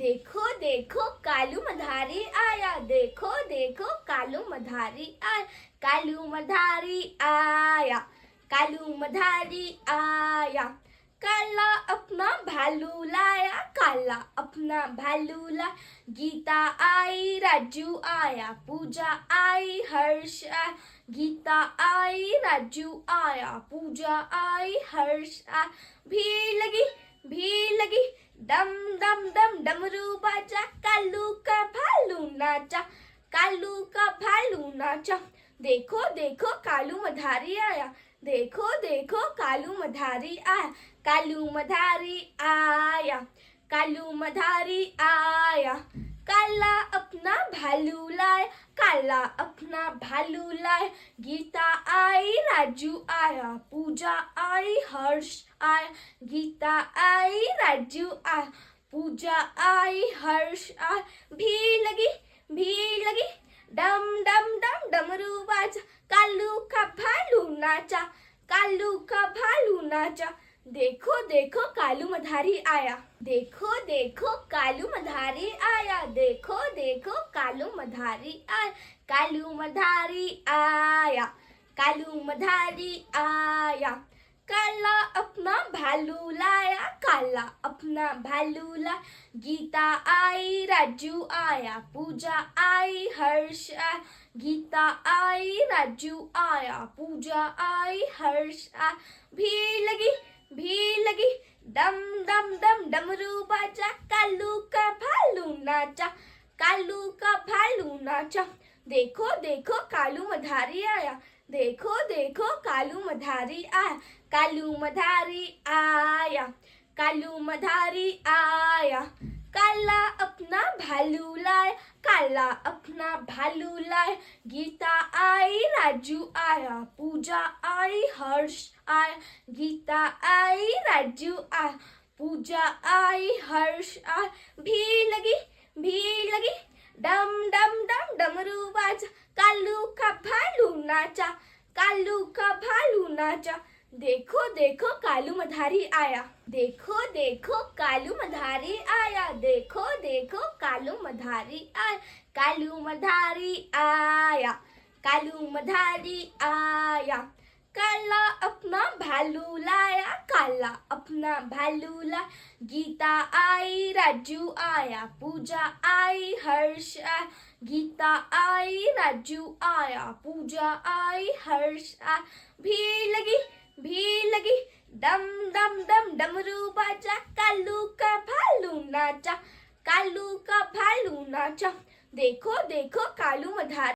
देखो देखो कालू मधारी आया, देखो देखो कालू मधारी आया, कालू मधारी आया, कालू मधारी आया। काला अपना भालू लाया, काला अपना भालू ला। गीता आई, राजू आया, पूजा आई, हर्ष आया। गीता आई, राजू आया, पूजा आई, हर्ष आया। भीड़ लगी, डम डम डम डमरू बाजा, कालू का भालू नाचा, कालू का भालू नाचा। देखो देखो कालू मधारी आया, देखो देखो कालू मधारी आया, कालू मधारी आया, कालू मधारी आया। काला अपना भालू लाए, काला अपना भालू लाए। गीता आई, राजू आया, पूजा आई, हर्ष आया। गीता आई, राजू आया, पूजा आई, हर्ष आया। भीड़ लगी, डम डम डम डमरू बाजा, कालू का भालू नाचा, कालू का भालू नाचा। देखो देखो कालू मधारी आया, देखो देखो कालू मधारी आया, देखो देखो कालू मधारी आया, कालू मधारी आया, कालू मधारी आया। काला अपना भालू लाया, काला अपना भालू ला। गीता आई, राजू आया, पूजा आई, हर्ष आया। गीता आई, राजू आया, पूजा आई, हर्ष आया। भीड़ लगी, डम डम डम डमरू बाजा, कालू का भालू नाचा, कालू का भालू नाचा। देखो देखो कालू मधारी आया, देखो देखो कालू मधारी आया, कालू मधारी आया, कालू मधारी आया। काला अपना भालू लाए, काला अपना भालू लाए। गीता आई, राजू आया, पूजा आई, हर्ष आया। गीता आई, राजू आया, पूजा आई, हर्ष आया। भीड़ लगी, डम डम डम डमरू बाजा, कालू का भालू नाचा, कालू का भालू नाचा। देखो देखो कालू मधारी आया, देखो देखो कालू मधारी आया, देखो देखो कालू मधारी आया, कालू मधारी आया, कालू मधारी आया। काला अपना भालू लाया, काला अपना भालू ला। गीता आई, राजू आया, पूजा आई, हर्ष आया। गीता आई, राजू आया, पूजा आई, हर्ष आया। भीड़ लगी, डम डम डम डमरू बाजा, कालू का भालू नाचा, कालू का भालू नाचा। देखो देखो कालू मधारी